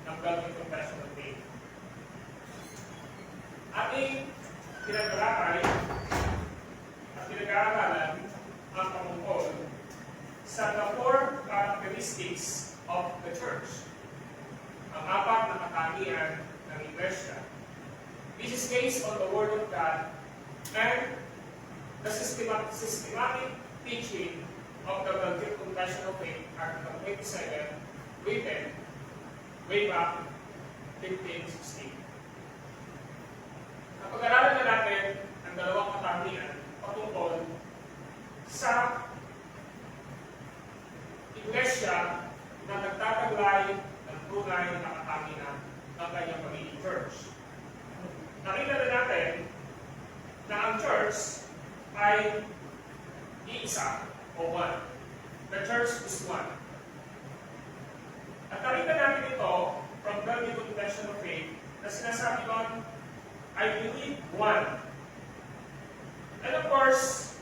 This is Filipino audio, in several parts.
ng Belgian Confession of Faith. Ating pinagtalakay at pinag-aaralan ang pamungkol sa the four characteristics of the church. Ang apat na katangian ng Iglesia. This is based on the Word of God and the systematic teaching of the Belgian Confession of Faith, Article 27, written way back 1516. Pag-aralan na natin ang dalawang katangian patungkol sa Iglesia na nagtataglay ng tunay na katangian ng kanyang pagiging church. Nakita na natin na ang church ay iisa o one. The church is one. At nakita natin ito from Belgian Confession of Faith na sinasabi doon, I believe one. And of course,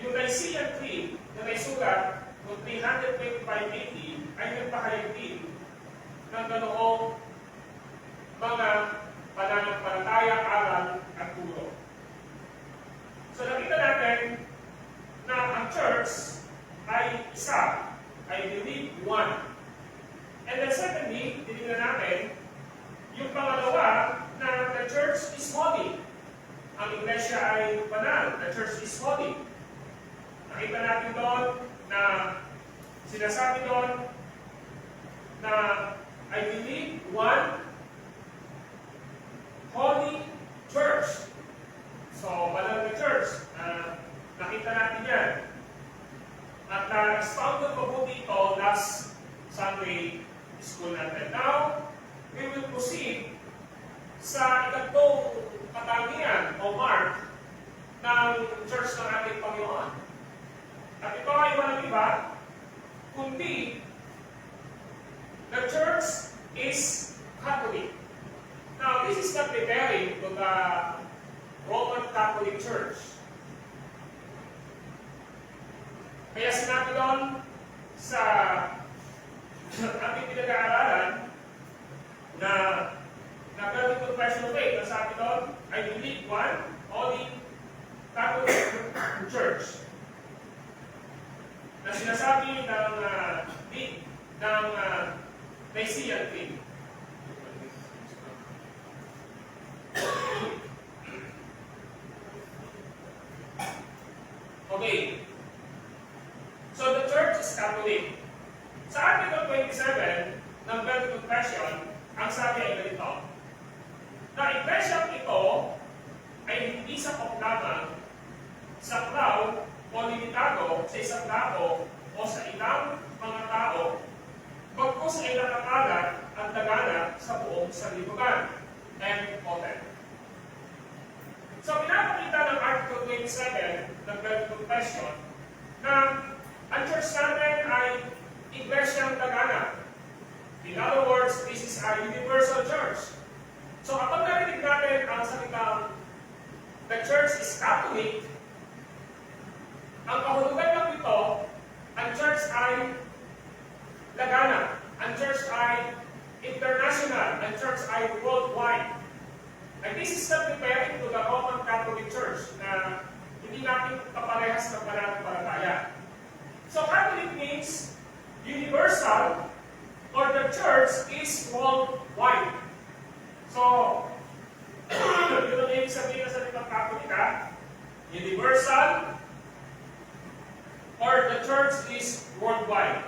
yung Nicene Creed na naisulat noong 325 AD ay nagpahayag din ng ganoong mga pananampalataya, aral at turo. So nakita natin na ang church ay isa, I believe one. And then secondly, tinignan natin yung pangalawa na the church is holy. Ang Iglesia ay banal. The church is holy. Nakita natin doon na sinasabi doon na I believe one holy church. So, banal na church. Nakita natin yan. At na-expounded mabuti ito last Sunday school natin. Now, we will proceed sa ikatlong katangian o mark ng church ng ating Panginoon. At ito ay walang iba, kundi the church is Catholic. Now, this is not referring to the Roman Catholic Church. Kaya sinabi doon sa ating pinag-aaralan na Belgian Confession of Faith, nasabi doon, I believe one holy Catholic Church. Na sinasabi ng Nicene Creed. Okay. So the church is Catholic. Sa Article 27 ng Belgian Confession, ang sabi ay ganito, na iglesia ito ay hindi sakop lamang sa crowd o limitado sa isang tao o sa ilang mga tao, bagkus ay nakakalat ang dagana sa buong sanlibutan. And open. So, pinapakita ng Article 27 ng Belgian Confession na ang church natin ay iglesyang dagana. In other words, this is a universal church. So, kapag narinig natin ang salitang the church is Catholic, ang kahulugan lang ito, ang church ay dagana, ang church ay international, ang church ay worldwide. And this is not referring to the Roman Catholic Church na hindi natin kaparehas ng pananampalataya. So Catholic means universal, or the church is worldwide. So, yun ang ibig sabihin sa salitang Catholic, universal, or the church is worldwide.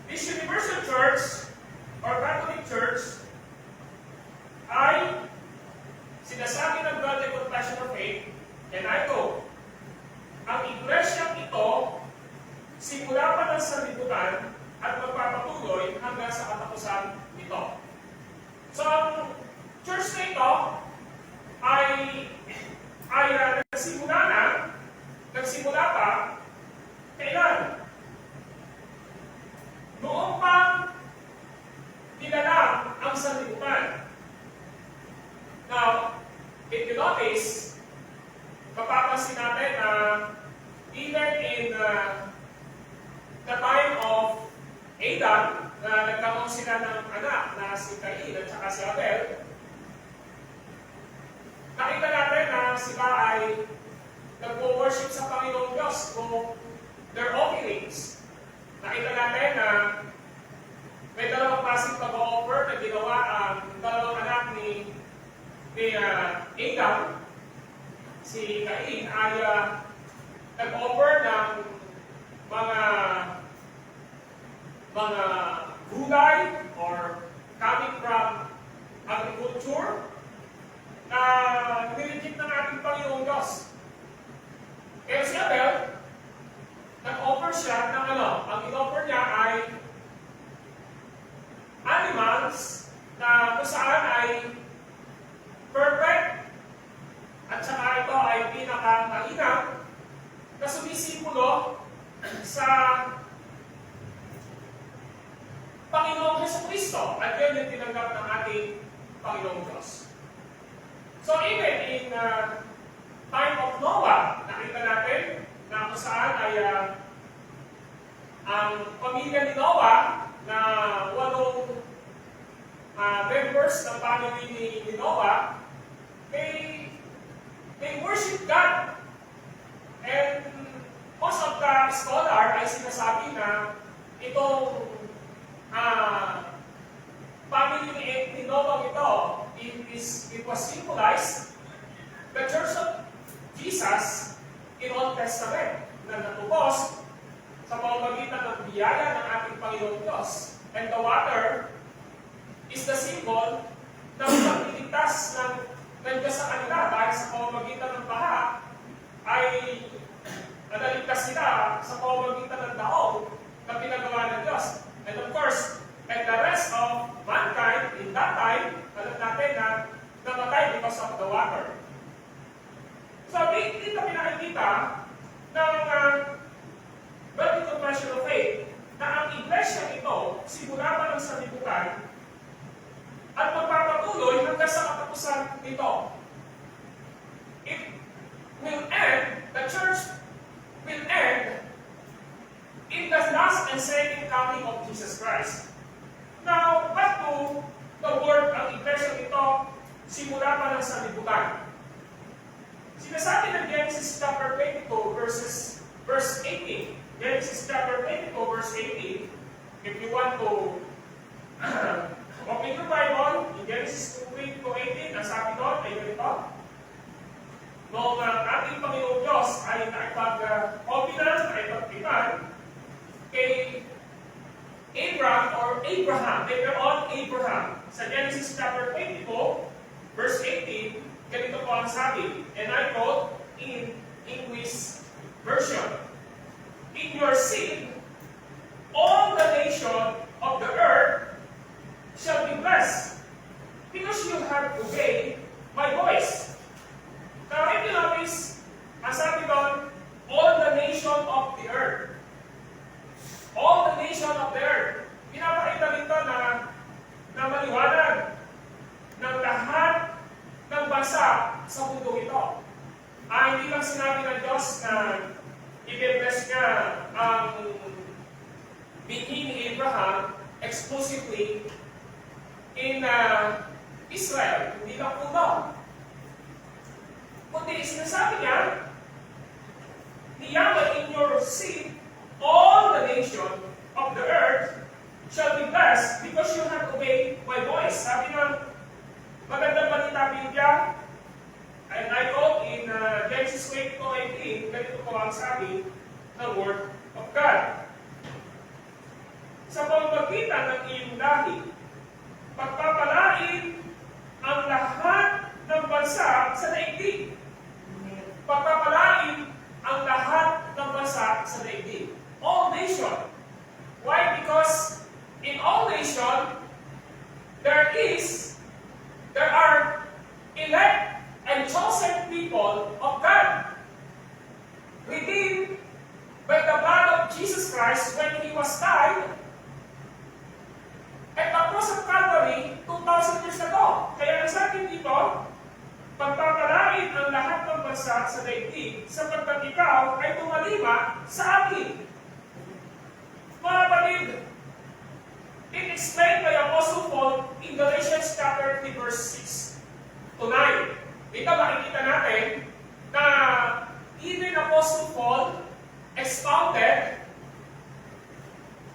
This universal church, or Catholic Church, ay sinasabi ng Belgian Confession of Faith, and I quote, ang iglesyang ito, simula pa ng sanlibutan at magpapatuloy hanggang sa katapusan nito. So, ang church na ito ay nagsimula pa, kailan? Noong pa nilalang ang sanlibutan. Now, if you notice, mapapansin natin na even in the time of Adam, na nagkaroon sila ng anak na si Cain at saka si Abel, nakita natin na sila ay nagpo-worship sa Panginoong Diyos through their offerings. Nakita natin na may dalawang klaseng pag-offer na ginawa ang dalawang anak ni Adam. Si Cain ay nag-offer ng mga gulay or coming from agriculture na nililipit ng ating Panginoong Diyos. Kaya si Abel, nag-offer siya ng ang in-offer niya ay animals na kung saan ay perfect at saka ito ay pinaka-mainam na sumisimbolo sa Panginoong Jesucristo at yun yung tinanggap ng ating Panginoong Diyos. So even in time of Noah, nakita natin na kung saan ay ang pamilya ni Noah na 8 members ng family ni Noah, they worship God. And most of the scholar ay sinasabi na itong family ni Noah ito, it was symbolized the Church of Jesus in Old Testament na natubos sa pamamagitan ng biyaya ng ating Panginoong Diyos. And the water is the symbol ng pagliligtas ng Diyos sa kanila dahil sa pamamagitan ng baha ay nadaligtas sila sa pamamagitan ng daog na pinagawa ng Diyos. And of course, and the rest of mankind in that time, alam natin na namatay because of the water. So, dito pinakikita ng Biblical Confession of Faith na ang iglesia ito, simula pa ng sanlibutan, at magpapatuloy hanggang sa katapusan nito. It will end, the church will end in the last and second coming of Jesus Christ. Now, back to the word, ang iglesia ito, simula pa ng sanlibutan. Sinasabi ng Genesis chapter 22, verse 18. Genesis chapter 22, verse 18. If you want to open your Bible, in Genesis 22:18, ang sabi doon ay ganito. Noong ating Panginoong Diyos ay nakipag-covenant, nakipag-iman kay Abraham, later on Abraham. Sa Genesis chapter 22, verse 18, ganito po ang sabi, and I quote in English version, in your seed, all the nation of the earth shall be blessed, because you have obeyed my voice. Now, if you notice, ang sabi doon, all the nation of the earth. All the nation of the earth. Pinapakita dito na maliwanag ng lahat ng bansa sa mundo ito. Hindi lang sinabi ng Diyos na i-bless niya ang binhi ni Abraham exclusively in Israel. Hindi lang po daw. Kundi sinasabi niya, niyaman in your seed, all the nation of the earth shall be blessed because you have obeyed my voice. Sabi ng magandang balita Biblia, and I quote in Genesis 22:18, ganito po ang sabi ng Word of God. Sa pamamagitan ng iyong lahi, pagpapalain ang lahat ng bansa sa daigdig. Pagpapalain ang lahat ng bansa sa daigdig. All nation. Why? Because in all nation, there are elect and chosen people of God, redeemed by the blood of Jesus Christ when He was died at the cross of Calvary 2,000 years ago. Kaya nasabi dito, pagpapalain ang lahat ng bansa sa daigdig, sapagkat ikaw ay tumalima sa akin. Mga kapatid, it explained by Apostle Paul in Galatians chapter 3 verse 6 to 9. Dito makikita natin na even Apostle Paul expounded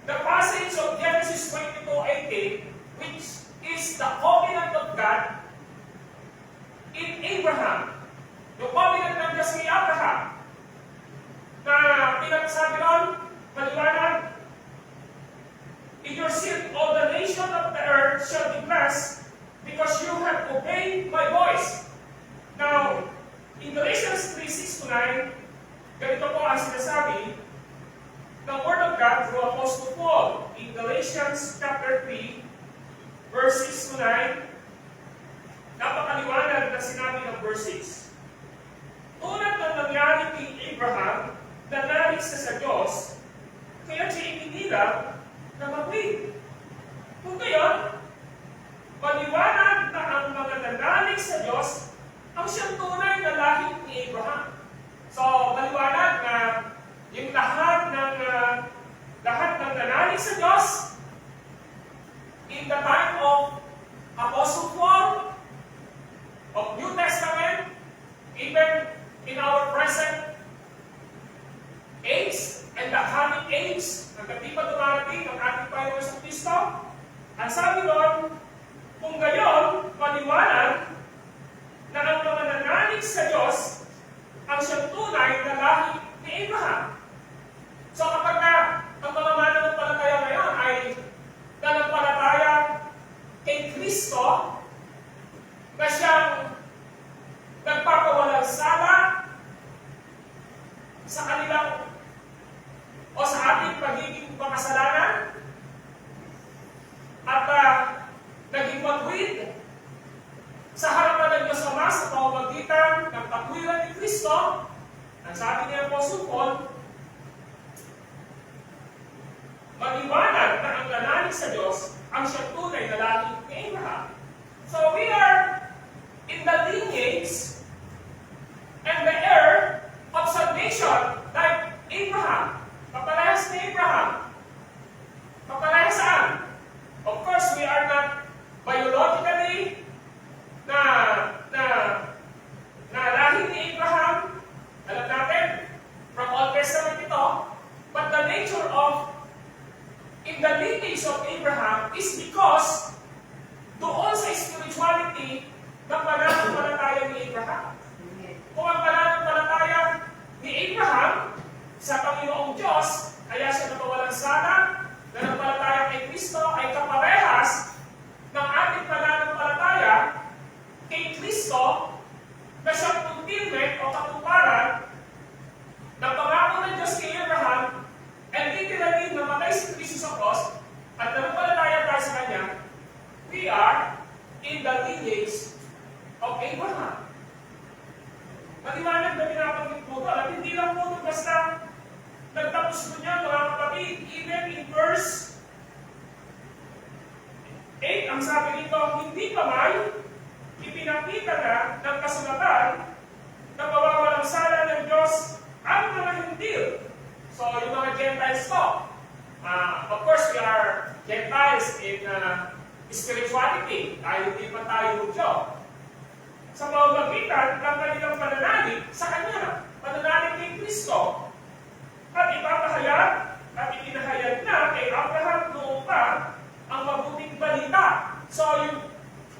the passage of Genesis 22:18, which is the covenant of God in Abraham. Yung covenant ng Diyos kay Abraham na pinagsabi nun, maliwanag, in your seed all the nation of the earth shall be blessed because you have obeyed my voice. Now, in Galatians 3:6-9, ganito po ang sinasabi ng Word of God through Apostle Paul. In Galatians chapter 3, verse 6-9, napakaliwanag na sinabi ng verse 6. Tulad ng nangyari kay Abraham, nanalig siya sa Diyos, kaya siya ininilap na mag-wait. Kung gayon, maliwanag na ang mga nanalig sa Diyos ang siyang tunay na lahi ni Abraham. So, maliwanag na yung lahat ng nanalig sa Diyos in the time of Apostle Paul, of New Testament, even in our present age and the coming age, hanggang di pa dumarating ang ating Panginoon sa Kristo, ang sabi doon, kung gayon, maliwanag na ang mga nanalig sa Diyos ang siyang tunay na lahi ni Abraham. So kapag ang mga mananampalataya ngayon ay nanampalataya kay Kristo na siyang nagpapawalang sala sa kanilang o sa ating pagiging makasalanan at naging magwid sa harapan ng Diyos Ama sa pamamagitan ng katwiran ni Kristo, ang sabi ni Apostle Paul, maliwanag na ang nanalig sa Diyos ang siyang tunay na lahi ni Abraham. So we are in the lineage and the heir of salvation like Abraham. Kaparehas ni Abraham. Kaparehas saan? Of course, we are not biologically na lahi ni Abraham. Alam natin, from Old Testament ito. But the nature of, in the lineage of Abraham is because doon sa spirituality ng pananampalataya ni Abraham. Kung ang pananampalataya ni Abraham sa Panginoong Diyos, kaya siya napawalang sana, na nampalataya kay Kristo ay kaparehas ng ating pananampalataya kay Kristo na siyang fulfillment o katuparan ng pangako ng Diyos kay Abraham and literally namatay si Kristo sa cross at nampalataya tayo sa Kanya, we are in the lineage of Abraham. Maliwanag na pinapanggit po ito. At hindi lang po ito basta nagtapos po niya, mga kapatid. Even in verse 8, ang sabi nito, hindi pa may ipinakita na ng kasulatan na mawawalang sala ng Diyos ang mga Hintil. So, yung mga Gentiles po. Of course, we are Gentiles in spirituality. Dahil hindi pa tayo Hudyo. Sa pamamagitan ng kanilang pananalig sa Kanya, pananalig kay Kristo. At ipapahayag at ipinahayag na kay Abraham noong pa ang mabuting balita. So, yung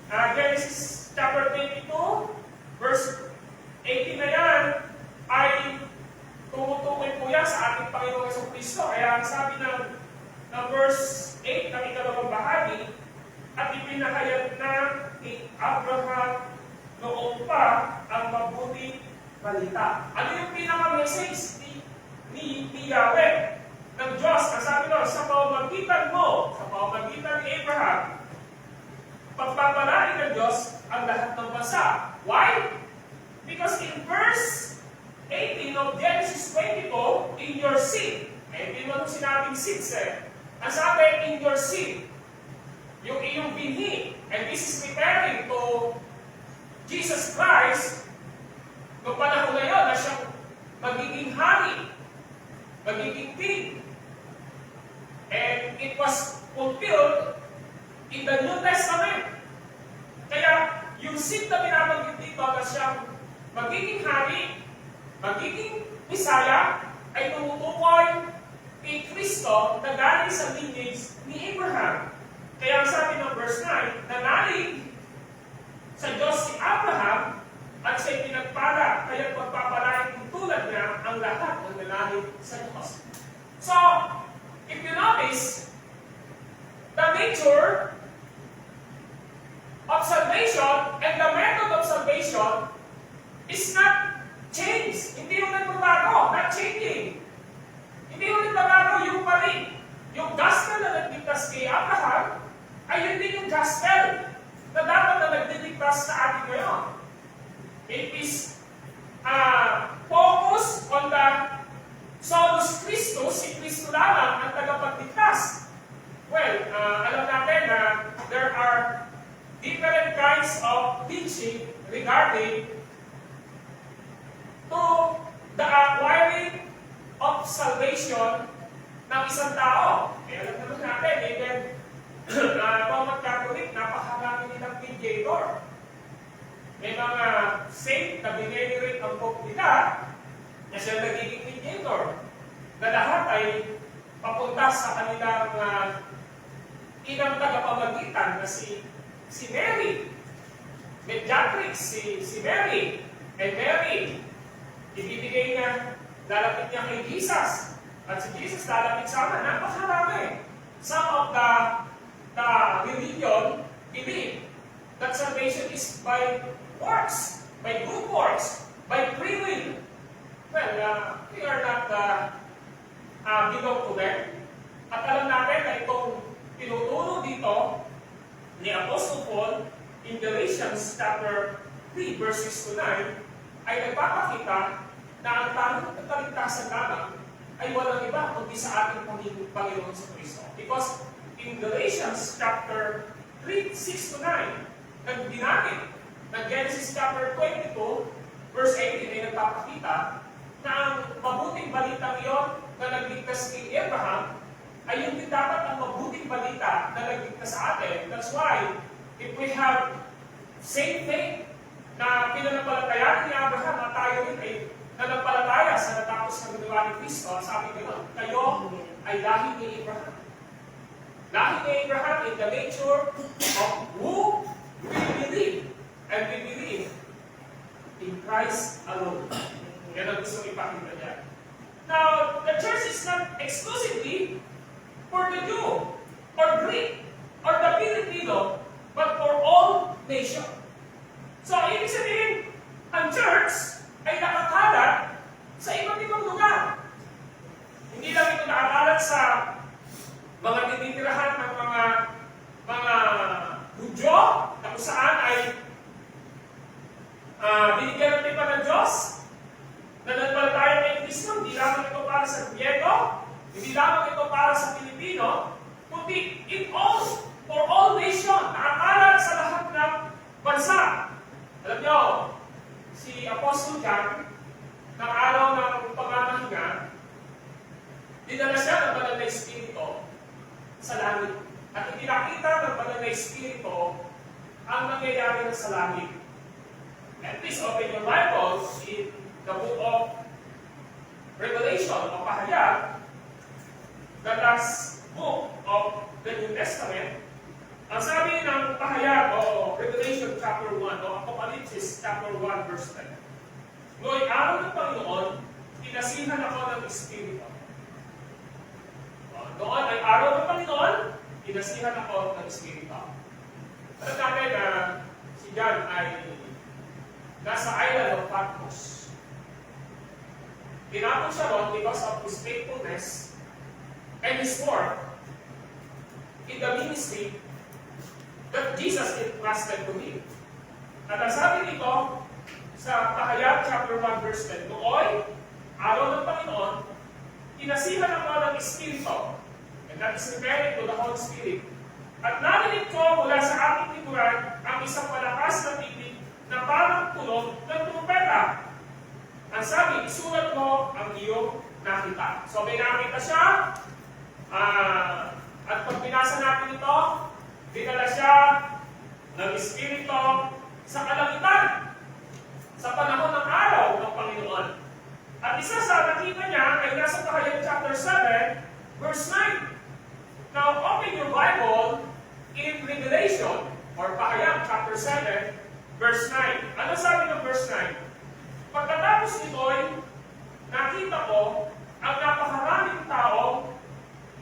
Genesis chapter 22, verse 18 na yan, ay tumutukoy po yan sa ating Panginoong Jesucristo. Kaya ang sabi ng verse 8 ng ikalawang bahagi, at ipinahayag na ni Abraham noong pa ang mabuting balita. Ano yung pinaka-message ni Yahweh ng Diyos? Ang sabi doon, sa pamamagitan mo, sa pamamagitan ni Abraham, pagpapalain ng Diyos ang lahat ng bansa. Why? Because in verse 18 of Genesis 22, in your seed, hindi mo sinabing seeds ang sabi, in your seed, yung iyong binhi, and this is referring to Jesus Christ, noong panahon na yun, na siyang magiging hari, magiging king. And it was fulfilled in the New Testament. Kaya, yung seed na binabanggit dito na siyang magiging hari, magiging Misaya, ay tumutukoy kay Kristo na galing sa lineage ni Abraham. Kaya ang sabi ng verse 9, nanalig sa Diyos si Abraham at siya'y pinagpala, kaya pagpapalain kung tulad niya ang lahat ng nanalig sa Diyos. So, if you notice, the nature of salvation and the method of salvation is not changed. Hindi yung nagbabago, not changing. Hindi yung nagbabago, yung pa rin. Yung gospel na nagdiktas kay Abraham ay yun din yung gospel na dapat na nagdidiktas sa atin ngayon. It is focus on the solus Christus, si Kristo lamang ang tagapagligtas. Well, alam natin na there are different kinds of teaching regarding to the acquiring of salvation ng isang tao. Kaya alam naman natin, even Roman Catholic, napakarami nilang mediator. May mga saint na binenerate ang Pope nila na siya nagiging mediator. Na lahat ay papunta sa kanilang inang tagapamagitan na si Mary. Mediatrix, si Mary. And Mary, ibibigay niya, lalapit niya kay Jesus. At si Jesus lalapit sa amin. Napakarami. Some of the religion believe that salvation is by works, by good works, by free will. Well, we are not belong to them. At alam natin na itong tinuturo dito ni Apostle Paul in Galatians chapter 3 verses 9 ay nagpapakita na ang tamang kaligtasan lamang ay walang iba kundi sa ating Panginoon sa Kristo. Because in Galatians chapter 3, 6-9, nagdinamit ng Genesis chapter 22, verse 18 ay nagpapakita na ang mabuting balita iyon na nagligtas kay Abraham ay yung dapat ang mabuting balita na nagligtas sa atin. That's why, if we have same faith na pinanampalataya ni Abraham at tayo rin ay nanampalataya sa natapos ng ginawa ni Kristo, sabi nila, kayo ay lahi ni Abraham. Lahi ni Abraham in the nature of who we believe. And we believe in Christ alone. Yan ang gusto ipakita niya. Now, the church is not exclusively for the Jew, or Greek, or the Filipino, but for all nations. So, ibig sabihin, ang church ay nakakalat sa iba't ibang lugar. Hindi lang ito nakakalat sa mga tinitirahan ng mga Hudyo, na kung saan ay binigyan natin pa ng Diyos, na nagpalataya kay Kristo. Hindi lamang ito para sa Griego, hindi lamang ito para sa Pilipino, kundi for all nations, nakakalat sa lahat ng bansa. Alam nyo, si Apostle John, ng araw ng pamamahinga, dinala siya ng banal na Espiritu sa langit. At ipinakita ng banal na Espiritu ang nangyayari na sa langit. And please open your Bible in the book of Revelation o Pahayag, the last book of the New Testament. Ang sabi ng Pahayag o Revelation chapter 1 o Apocalypse chapter 1 verse 10. Noong araw ng Panginoon, pinasihan ako ng Espiritu. Noon ay araw ng Panginoon, pinasihan ako ng Espiritu. Alam natin na si John ay nasa island of Patmos. Tinapon siya ron because of his faithfulness and his work in the ministry that Jesus entrusted to him. At ang sabi nito sa Pahayag chapter 1 verse 10, Nooy, araw ng Panginoon, tinasihan ako ng Espiritu, and that is referring to the Holy Spirit. At narinig ko mula sa aking likuran ang isang malakas na tinig na parang tunog ng trumpeta. Ang sabi, isulat mo ang iyong nakita. So may nakita siya, at pag binasa natin ito, Dinala siya ng Espiritu sa kalangitan sa panahon ng araw ng Panginoon. At isa sa nakita niya ay nasa Pahayag chapter 7, verse 9. Now, open your Bible in Revelation, or Pahayag chapter 7, verse 9. Ano sabi ng verse 9? Pagkatapos nito'y nakita ko ang napakaraming tao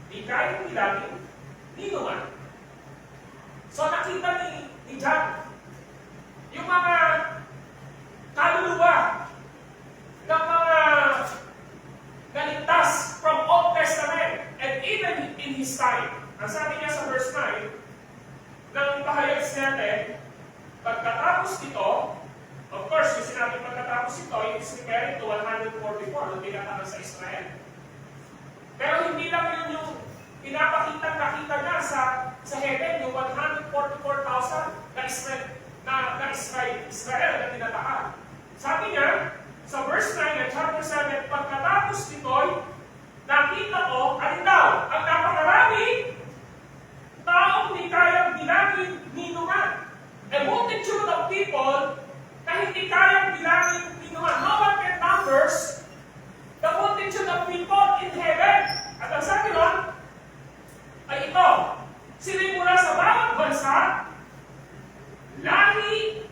di kayang bilangin ni naman. So nakita ni John yung mga kaluluwa ng mga naligtas from Old Testament and even in his time. Ang sabi niya sa verse 9 ng Pahayag natin, pagkatapos nito, of course, yung sinabi pagkatapos ito, it is referring to 144 nung tinatawag sa Israel. Pero hindi lang yun yung pinapakita-nakita niya sa heaven, yung 144,000 na Israel na tinatawag. Sabi niya, sa verse 9 ng chapter 7, pagkatapos nito'y nakita ko, alin daw, ang napakarami taong di kayang bilangin ni naman. A multitude of people na hindi kayang bilangin ni naman. No one can numbers the multitude of people in heaven. At ang sabi nun, ay ito, sila mula sa bawat bansa, lahi,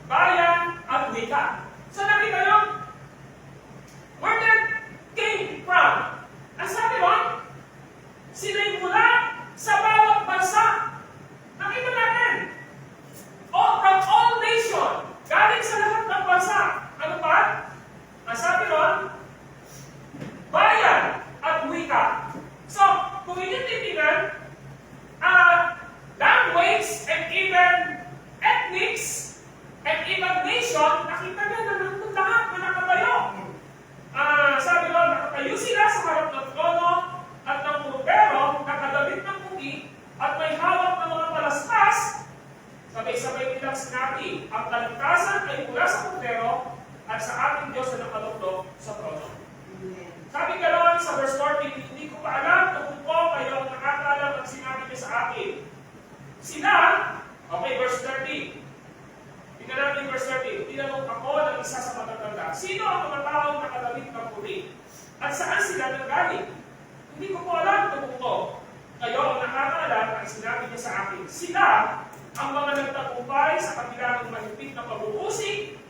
bayan, at wika. So nakita yun, where that came from? Ang sabi nun, sila mula sa bawat bansa. Nakita natin, from all nations, galing sa lahat ng bansa. Ano pa? Ang sabi nun, bayan at wika. So, kung inyong titingnan, language and even ethnics and even nation, nakita niya na nandun lahat na nakatayo. Sabi nun, nakatayo sila sa harap ng trono at ng pulpero, nakadabit ng puti, at may hawak ng mga palaspas. Sabay-sabay nilang sinabi, ang kaligtasan ay mula sa pulpero at sa ating Diyos na nakaluklok sa trono. Sabi ganoon sa verse 14, hindi ko pa alam kung po kayo ang nakakaalam at sinabi niya sa akin. Sila, okay, verse 30. Tingnan natin verse 30. Tinanong ako ng isa sa matatanda, sino ang mga taong nakadabit ng puti? At saan sila nanggaling? Hindi ko po alam kung po kayo ang nakakaalam at sinabi niya sa akin. Sila ang mga nagtagumpay sa kabilang mahigpit na pag-uusig.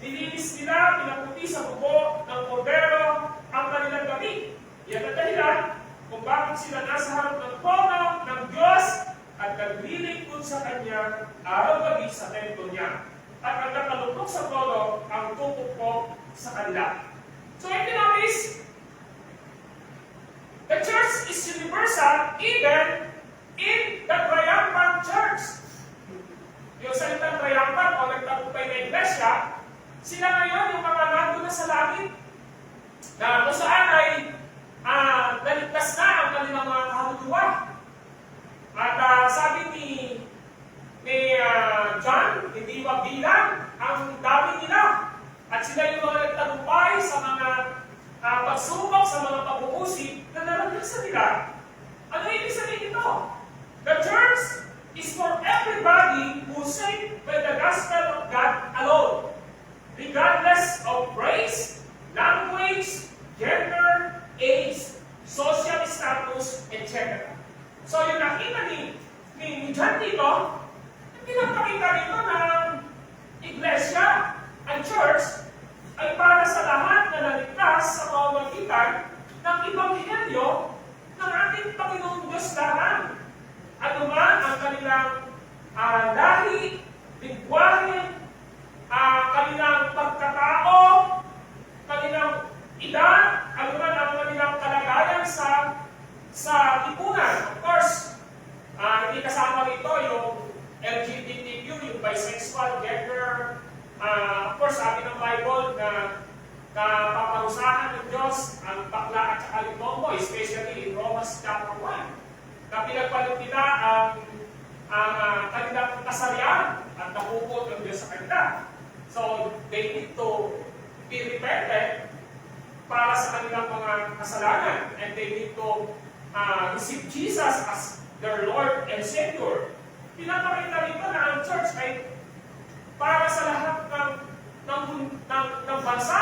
Nilinis nila, pinaputi sa buko ng kordero ang kanilang gabi. Yan ang dahilan kung bakit sila nasa harap ng trono ng Diyos at naglilingkod sa Kanya araw-gabi sa templo niya. At ang nakalupok sa trono ang tukok sa kanila. So if you notice, the church is universal even in the triumphant church. Yung salitang triumphant o nagtagumpay na iglesia, sila ngayon yung mga nandun na sa langit na kung saan ay naligtas na ang kanilang mga kaluluwa. At sabi ni John, hindi mabilang ang dami nila. At sila yung mga nagtagumpay sa mga pagsubok, sa mga pag-uusig na naranasan nila. Ano ibig sabihin ito? The church is for everybody who saved by the gospel of God alone, regardless of race, language, gender, age, social status, etc. So yung nakita ni John dito, pinapakita nito ng iglesia, ang church, ay para sa lahat na naligtas sa pamamagitan ng Ebanghelyo ng ating Panginoong Diyos lahat. Ano man ang kanilang lahi, lingwahe, kanilang pagkatao, kanilang edad, ano man ang kanilang kalagayan sa lipunan. Of course, hindi kasama rito yung LGBTQ, yung bisexual, gender. Of course, sabi ng Bible na paparusahan ng Diyos ang bakla at saka litombo, especially in Romans chapter 1. Na pinagpalit nila ang kanilang kasarian at nakupot ng Diyos sa kanila. So, they need to be repented para sa kanilang mga kasalanan. And they need to receive Jesus as their Lord and Savior. pinapakita rito na ang church ay para sa lahat ng bansa,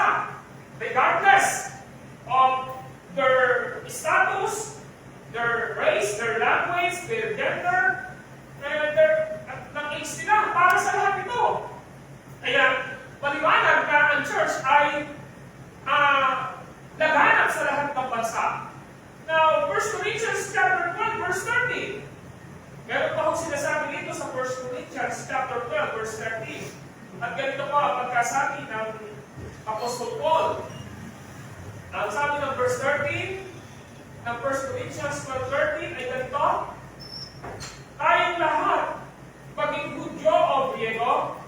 regardless of their status, their race, their language, their gender, ng age nila, para sa lahat ito. Kaya, maliwanag na ang church ay laganap sa lahat ng bansa. Now, 1 Corinthians chapter 12, verse 30. Meron pa akong sinasabi dito sa 1 Corinthians chapter 12, verse 13. At ganito po ang pagkasabi ng Apostle Paul. Ang sabi ng verse 13 ng 1 Corinthians 12:13 ay ganito: tayong lahat, maging Hudyo o Griego,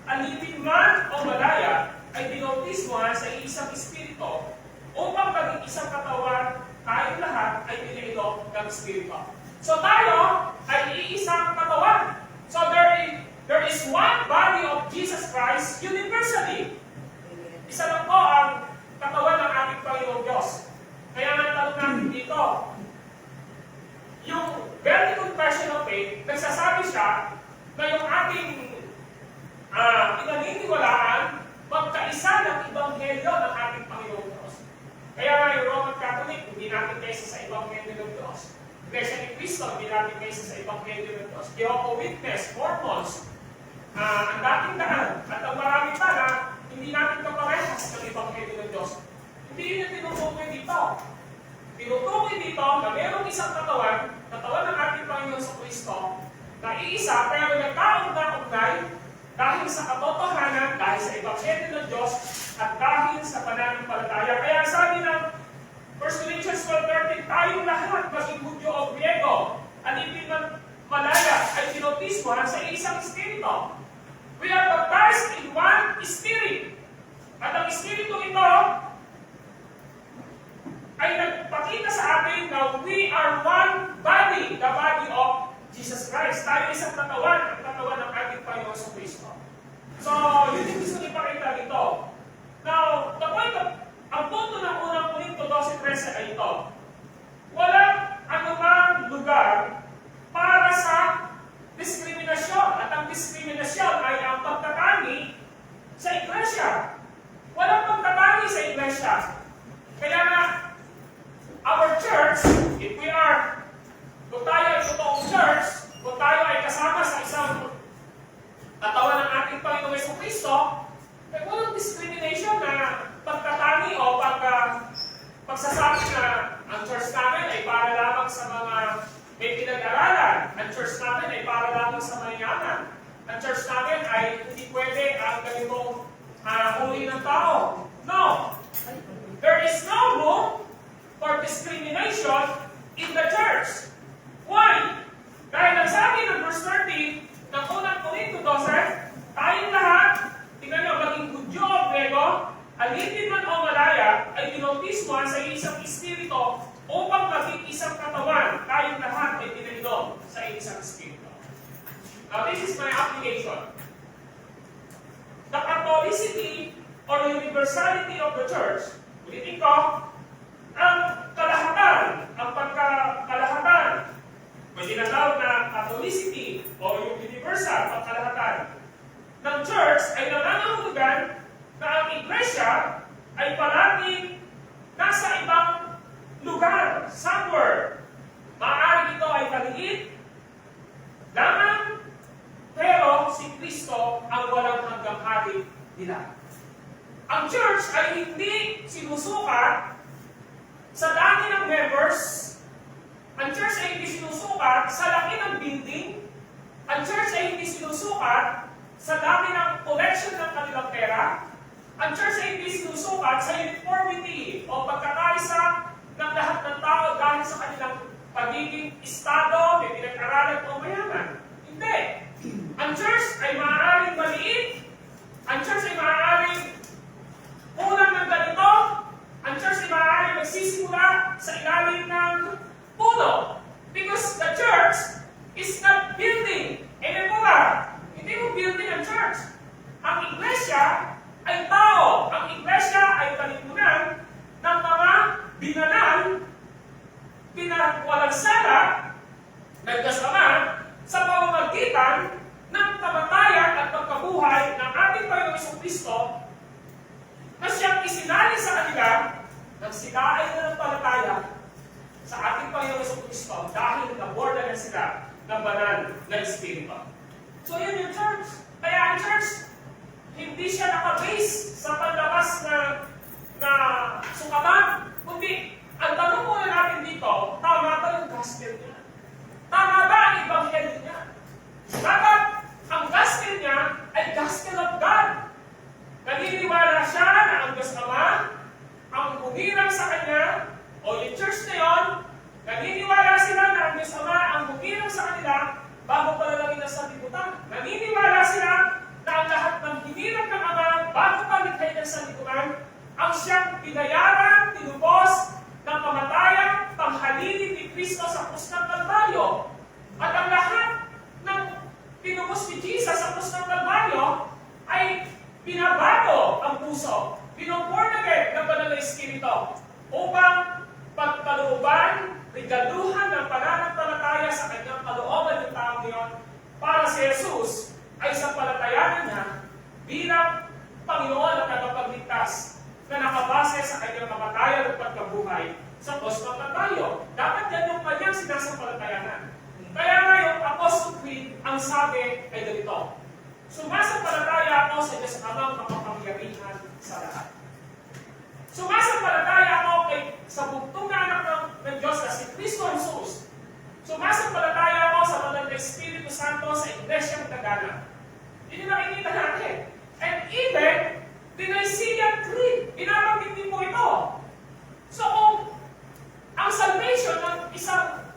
alipin man o malaya, ay binautismohan sa isang espiritu upang maging isang katawan. Tayong lahat ay pinilog ng espiritu. So tayo ay iisang katawan. So there is one body of Jesus Christ universally. Isa lang po ang katawan ng ating Panginoong Diyos. Kaya natanong natin dito, yung very confession of faith, nagsasabi siya na yung ating pinaniniwalaan magkaisa ng Ebanghelyo ng ating Panginoong Diyos. Kaya nga yung Roman Catholic, hindi natin kaisa sa Ebanghelyo ng Diyos. Iglesia ni Cristo, hindi natin kaisa sa Ebanghelyo ng Diyos. Jehovah's Witness, Mormons, ang dating daan, at ang marami pa na hindi natin kaparehas ng Ebanghelyo ng Diyos. Hindi yun yung tinutukoy dito. Tinutukoy dito na mayroong isang katawan ng ating Panginoon sa Kristo, na iisa pero nagkaugnay dahil sa katotohanan, dahil sa Ebanghelyo ng Diyos, at dahil sa pananampalataya. Kaya sabi ng 1 Corinthians 12:13, tayong lahat, maging Hudyo o Griego, alipin man malaya, ay binautismohan sa isang espiritu. We are baptized in one spirit. At ang espiritu ito ay nagpakita sa atin na we are one body, the body of Jesus Christ. Tayo isang katawan, ang katawan ng ating Panginoon sa Kristo. So, yun yung gusto ipakita dito. Now, ang punto ng unang Korinto 12:13 ay ito. Walang anumang lugar para sa diskriminasyon. At ang diskriminasyon ay ang pagtatangi sa iglesia. Walang pagtatangi sa iglesia. Kaya nga, our church, kung tayo ay totoong church, kung tayo ay kasama sa isang katawan ng ating Panginoong Jesucristo, ay walang discrimination na pagtatangi o pagsasabi na ang church namin ay para lamang sa mga may pinag-aralan. Ang church namin ay para lamang sa mayayaman. Ang church namin ay hindi pwede ang ganitong uri ng tao. No! There is no room for discrimination in the church. Why? Dahil ang sabi ng verse 30 ng unang Korinto 12, tayong lahat, tingnan nyo, maging Hudyo o Griego, alipin man o malaya, ay binautismohan sa isang espiritu upang maging isang katawan. Tayong lahat ay pinilog sa isang espiritu. Now, this is my application. The Catholicity or universality of the church, ulitin ko, ang kalahatan, ang pagkakalahatan, may tinatawag na Catholicity o yung universal, pagkalahatan ng church ay nangangahulugan na ang iglesia ay palaging nasa ibang lugar, somewhere. Maaari ito ay maliit lamang, pero si Kristo ang walang hanggang hari nila. Ang church ay hindi sinusukat sa dami ng members. Ang church ay hindi sinusukat sa laki ng building. Ang church ay hindi sinusukat sa dami ng collection ng kanilang pera. Ang church ay hindi sinusukat sa uniformity o pagkakaisa ng lahat ng tao dahil sa kanilang pagiging estado, may pinag-aralan o mayaman. Hindi. Ang church ay maaaring maliit. Ang church ay maaaring kulang ng ganito. Ang church ay maaaring magsisimula sa ilalim ng puno. Because the church is not building anymore. Hindi mo building ang church. Ang iglesia ay tao. Ang iglesia ay kalipunan ng mga binanal, pinagwalang sala, nagkasama sa na Espiritu. So yun yung church. Kaya ang church, hindi siya nakabase sa panlabas na sukatan, kundi ang tanong muna natin dito, tama ba yung gospel niya? Tama ba ang ebanghelyo niya? Dapat ang gospel niya ay gospel of God. Naniniwala siya na ang Diyos Ama ang humirang sa Kanya, o yung church na yon, naniniwala sila na ang Diyos Ama ang humirang sa kanila bago palalangin ang sanlibutan. Naniniwala sila na ang lahat ng hinirang ng Ama bago palikhay ng sanlibutan ang siyang binayaran, tinubos ng kamatayan, panghalili ni Kristo sa krus ng Kalbaryo. At ang lahat ng tinubos ni Jesus sa krus ng Kalbaryo ay binabago ang puso, binoborn again ng Banal na Espiritu upang pagkalooban, regaluhan ng pananampalataya sa kanyang kalooban ng taong ngayon para si Jesus ay sampalatayanan niya bilang Panginoon at tagapagligtas na nakabase sa kanyang kamatayan at pagkabuhay sa krus ng Kalbaryo. Dapat yan yung kanyang sinasampalatayanan. Kaya ngayon, Apostle Creed, ang sabi ay ganito: sumasampalataya ako sa Diyos Amang makapangyarihan sa lahat. Sumasampalataya ako sa buktong na anak ng Diyos na si Kristo Jesus. Sumasampalataya ako sa Banal na Espiritu Santo sa Iglesyang Tagana. Yun yung nakikita natin. And even, the Nicene Creed, binabanggit din po ito. So kung ang salvation ng isang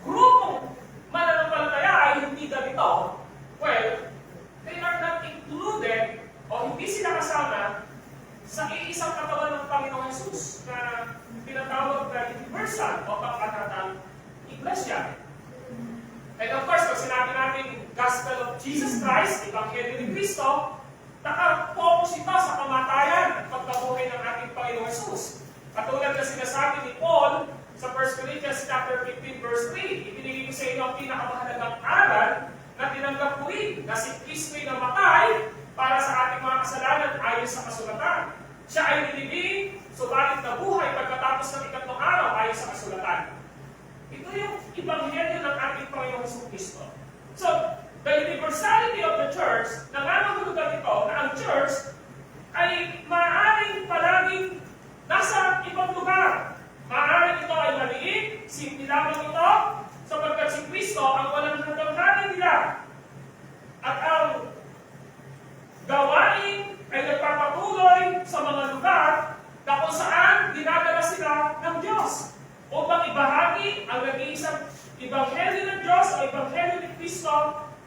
grupong mananampalataya ay hindi ganito, well, they are not included o hindi sila kasama sa iisang katawan ng Panginoong Jesus na tinatawag na universal o pangkatatang iglesia. And of course, pag sinabi natin Gospel of Jesus Christ, Ebanghelyo ni Kristo, nakapokus ito sa kamatayan at pagkabuhay ng ating Panginoong Jesus. Katulad na sinasabi ni Paul sa 1 Corinthians chapter 15 verse 3, ibinigay ko sa inyo ang pinakamahalagang aral na tinanggap ko rin na si Kristo'y namatay para sa ating mga kasalanan ayon sa kasulatan. Siya ay nilibing, subalit nabuhay pagkatapos ng ikatlong araw ayon sa kasulatan. Ito yung ebanghelyo ng ating Panginoong Kristo. So, the universality of the church, nangangahulugan ito na ang church ay maaaring palaging nasa ibang lugar. Maaaring ito ay maliit, simple lamang ito, sapagkat si Kristo ang walang hanggang nila. At ang gawain ay nagpapatuloy sa mga lugar na kung saan dinadala sila ng Diyos upang ibahagi ang nag-iisang ebanghelyo ng Diyos o ebanghelyo ni Kristo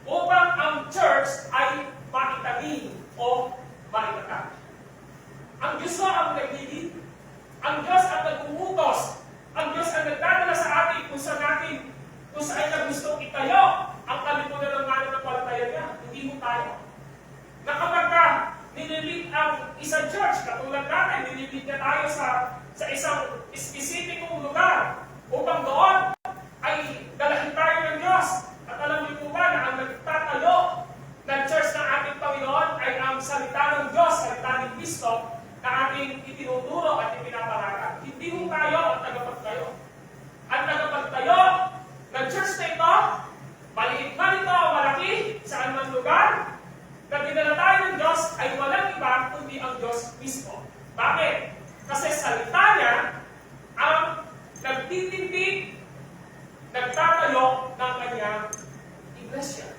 upang ang church ay maitagin o maitatag. Ang Diyos ang naglilid. Ang Diyos ang nag-uutos. Ang Diyos ang nagdadala sa atin kung saan na gustong itayo ang kalipunan ng mananampalataya niya. Hindi mo tayo. Na kapag nililid ang isang church, katulad natin, nililid niya tayo sa isang specificong lugar upang doon ay dalahin tayo ng Diyos. At alam niyo po ba na ang nagtatayo ng church ng ating Panginoon ay ang salita ng Diyos, salita ni Kristo, na ating itinuturo at ipinaparakal. Hindi mo tayo ang tagapagtayo. Ang tagapagtayo ng church na ito, maliit man ito o malaki, saan man lugar, na dinala tayo ng Diyos ay walang iba kundi ang Diyos mismo. Bakit? Kasi salita niya ang nagtitindig, nagtatayo ng kanyang iglesia.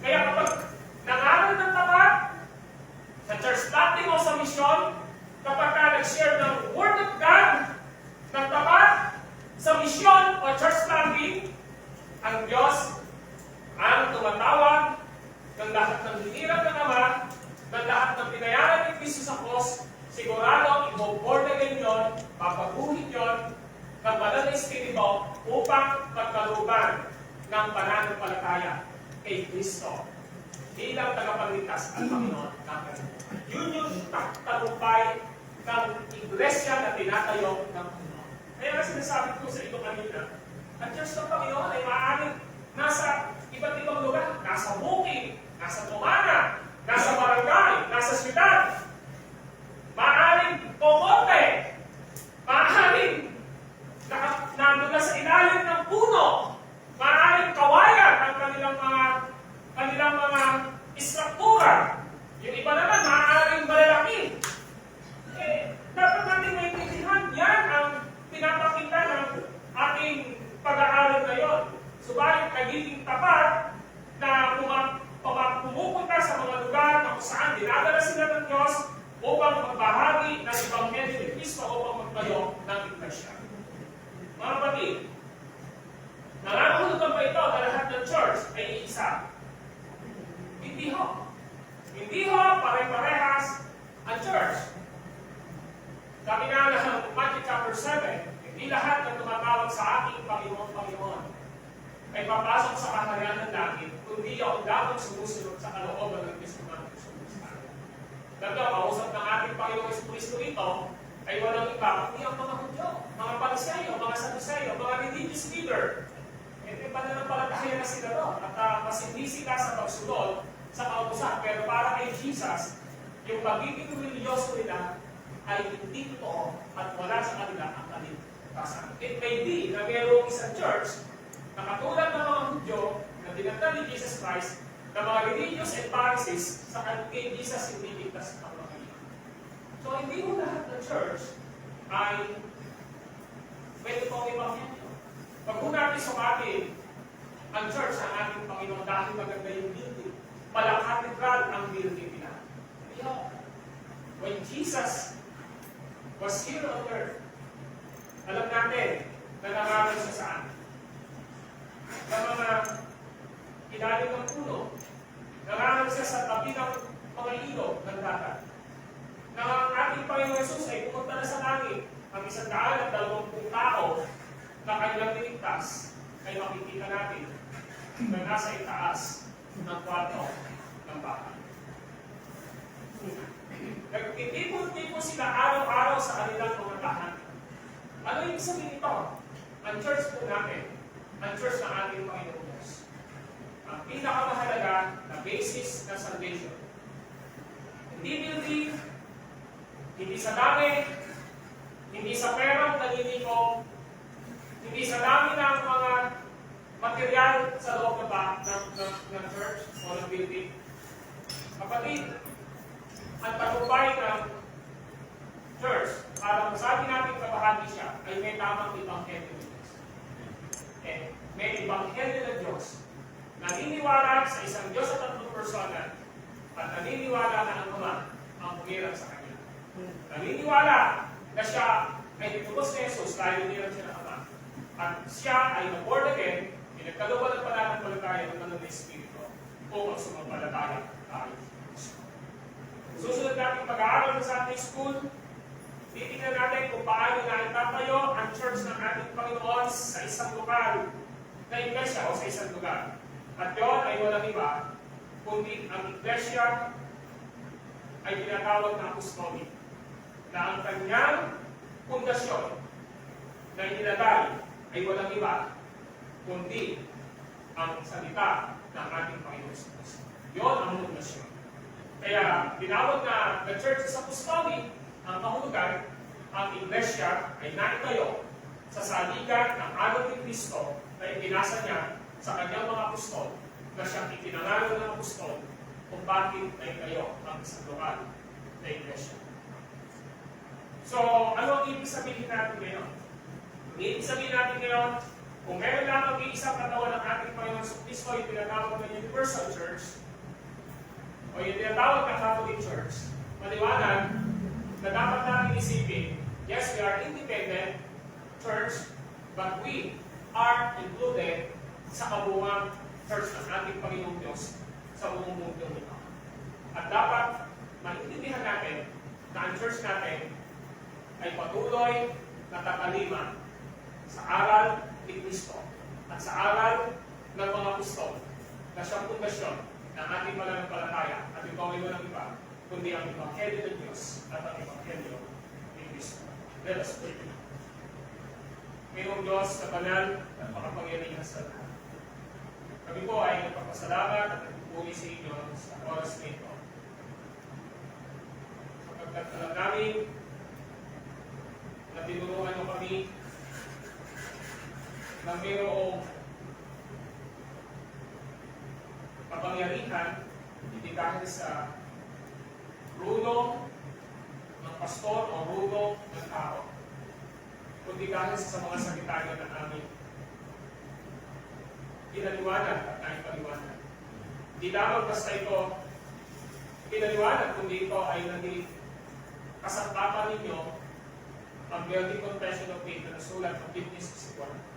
Kaya kapag nangaral ng tapat, sa church planting o sa misyon, kapag nag-share ng Word of God, ng tapat, sa misyon o church planting, ang Diyos ang tumatawag ng lahat ng hinirap ng Ama, ng lahat ng pinayaran ni Kristo sa cross, sigurado i-born again yun, papaguhin yun, ng Banal na Espiritu upang pagkalooban ng pananampalataya kay Kristo bilang tagapagligtas at Panginoon ng Panginoon. Yun yung tagumpay ng iglesia na tinatayo ng Panginoon. Kaya sinasabi ko sa ito kanina, ang church ng Panginoon ay maaaring nasa iba't ibang lugar, nasa bukid, nasa tumana, nasa barangay, nasa syudad, maaaring kokote, maaaring nandun na sa ilalim ng puno, maaaring kawayan ang dinadala sila ng Diyos upang magbahagi ng Ebanghelyo ni Kristo upang magtayo ng iglesia. Mga kapatid, nangangahulugan ba ito na lahat ng church ay iisa? Hindi ho. Hindi ho, pare-parehas ang church. Sabi nga ng Matthew chapter 7, hindi lahat na tumatawag sa aking Panginoon ay papasok sa kaharian ng langit, kundi ang dapat sumusunod sa kalooban ng Kristo ng Kristo. Dito, kausap ng ating Panginoon Kristo ito ay walang iba, kundi ang mga Hudyo, mga Pariseyo, mga Saduseyo, mga religious leader. Ito yung pananampalataya na sila doon. At mas hindi sila sa pagsunod sa kautusan. Pero para kay Jesus, yung pagiging religyoso nila ay hindi totoo at wala sa kanila ang kaligtasan. It may be na mayroong isang church na katulad ng mga Hudyo na dinagdag ni Jesus Christ na mga religious and Pharisees sa kay Jesus hindi ligtas ang mga kanya. So hindi mo lahat ng church ay pwede pong ibanghelyo. Pag kung natin sumatin ang church ng ating Panginoon dahil maganda yung building, palang katedral ang building nila. When Jesus was here on earth, alam natin na nangaral siya saan? Sa mga ilalim ng puno. Nangaral siya sa tabi ng mga ilog ng dagat. Na ang ating Panginoon Jesus ay pumunta na sa langit. Ang 120 tao na kanilang niligtas ay makikita natin na nasa itaas ng kwarto ng bahay. Nagtitipon-tipon sila araw-araw sa kanilang mga tahanan. Ano yung sabihin ito? Ang church po natin, ang church ng ating Panginoon Diyos. Ang pinakamahalaga na basis ng salvation. Hindi building, hindi sa dami, hindi sa perang naniniko, hindi sa dami ng mga material sa loob ng church o ng building. Kapatid, ang tagumpay ng church, para masabi natin kabahagi siya, ay may tamang ibanghelyo ng Diyos. May ibanghelyo ng Diyos. Naniniwala sa isang Diyos at tatlong persona at naniniwala na ang Ama ang pumirang sa Kanya. Naniniwala na siya ay tinubos ni Jesus dahil pumirang siya ng Ama. At siya ay na-born again, pinagkalooban ng pananampalataya ng Manong Espiritu upang sumampalataya tayo. Susunod natin pag-aaral sa ating school, titignan natin kung paano na itatayo ang church ng ating Panginoon sa isang lokal na iglesia o sa isang lugar. At yun ay walang iba, kundi ang iglesia ay tinatawag na apostolic, na ang kanyang pundasyon na inilagay ay walang iba, kundi ang salita ng ating Panginoon sa Kristo. Yun ang pundasyon. Kaya tinawag na the church is apostolic, ang kahulugan, ang iglesia ay naitayo sa saligan ng araw ni Kristo na ipinasa niya sa kanyang mga apostol na siyang itinangalan ng apostol kung bakit naitayo ang isang lokal na iglesia. So, ano ang ibig sabihin natin ngayon? Ang ibig sabihin natin ngayon, kung meron lamang iisang katawan ng ating Panginoon sa Kristo, yung tinatawag na Universal Church, o yung tinatawag na Catholic Church, maliwanag na dapat natin isipin, yes, we are independent church, but we are included sa kabuuang church ng ating Panginoong Diyos sa buong mundo nito. At dapat maintindihan natin na ang church natin ay patuloy na tataliman sa aral ni Kristo at sa aral ng mga apostol na siyang pundasyon ng ating pananampalataya at ito ay walang iba kundi ang Ebanghelyo ng Diyos at ang Ebanghelyo ni Kristo. Let us pray. Mayroong Diyos na banal at makapangyarihan sa lahat. Kami po ay nagpapasalamat at nagpupuli sa inyo sa oras nito. Sapagkat alam namin na tinuruan mo kami na mayroong kapangyarihan hindi dahil sa runo ng pastor o runo ng tao, kundi dahil sa mga salita niyo na amin pinaliwanag at naipaliwanag. Hindi lamang basta ito pinaliwanag kundi ito ay naging kasangkapan ninyo ang building confession of faith na nasulat ng 1561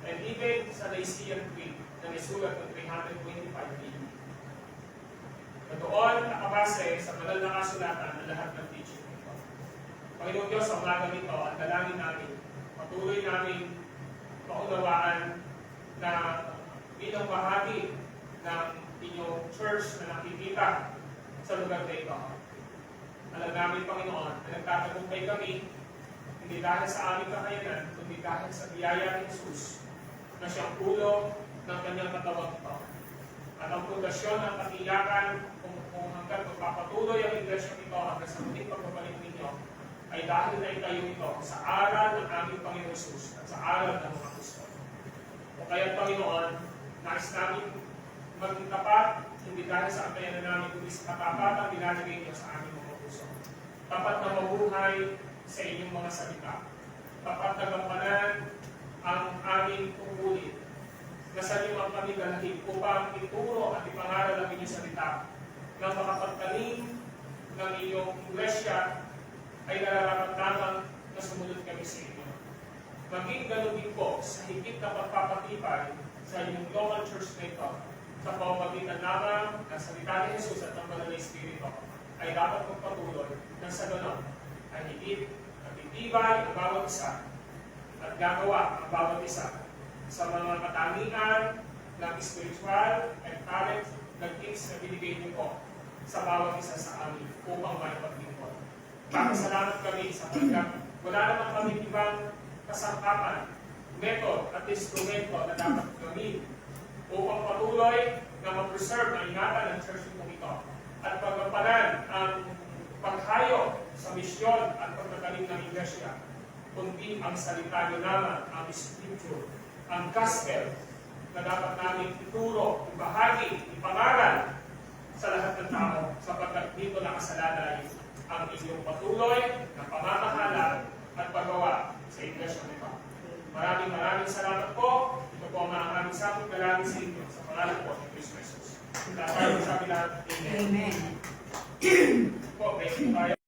and even sa Nicene Creed na nasulat ng 325 AD. Na doon nakabase sa banal na kasulatan ang lahat ng teaching nito. Panginoon Diyos, sa umaga nito at dalangin namin, patuloy namin maunawaan na bilang bahagi ng inyong church na nakikita sa lugar na ito. Alam namin, Panginoon, na nagtatagumpay kami hindi dahil sa aming kakayanan, kundi dahil sa biyaya ni Jesus na siyang ulo ng kanyang katawang ito. At ang pundasyon ng katiyakan kung hanggang magpapatuloy ang iglesia nito hanggang sa muling pagbabalik ninyo ay dahil na itayo ito sa aral ng aming Panginoon Jesus at sa aral ng mga apostol. O kaya, Panginoon, nais namin maging tapat, hindi dahil sa kakayanan namin, kundi sa katapatan binalagay niyo sa aming mga puso. Tapat na mabuhay sa inyong mga salita. Tapat na gampanan ang aming tungkulin na sa inyong ang kami dalhin upang ituro at ipangaral ang inyong salita na makapagtanim ng iyong iglesia ay nararapat-tamang na sumunod kami sa inyo. Maging ganun din po sa higit na pagpapatibay sa inyong local church na ito sa pamamagitan lamang ng salita ni Jesus at ng Banal na Espiritu ay dapat magpatuloy nang sa ganon ay higit at itibay ang bawat isa at gagawa ang bawat isa sa mga katangian ng spiritual and talent ng gifts na binigay niyo po sa bawat isa sa amin upang may paglingkod. Salamat kami sa pagkat wala naman kami ibang kasangkapan, method at instrumento na dapat gawin upang patuloy na ma-preserve ang ingatan ng church nito ito at pagpapalan ang paghayo sa misyon at pagtatanim ng iglesia, kundi ang salita niyo naman, ang scripture, ang gospel na dapat namin ituro, ibahagi, ipangaral sa lahat ng tao sapagkat dito nakasalalay ang inyong patuloy na pamamahala at paggawa sa iglesia nito. Maraming salamat po. Ito po ang maaaring sakot dalangin sa inyo sa pangalan po ni Cristo Jesus. Tayo sa lahat. Amen. Po, pwede tayo.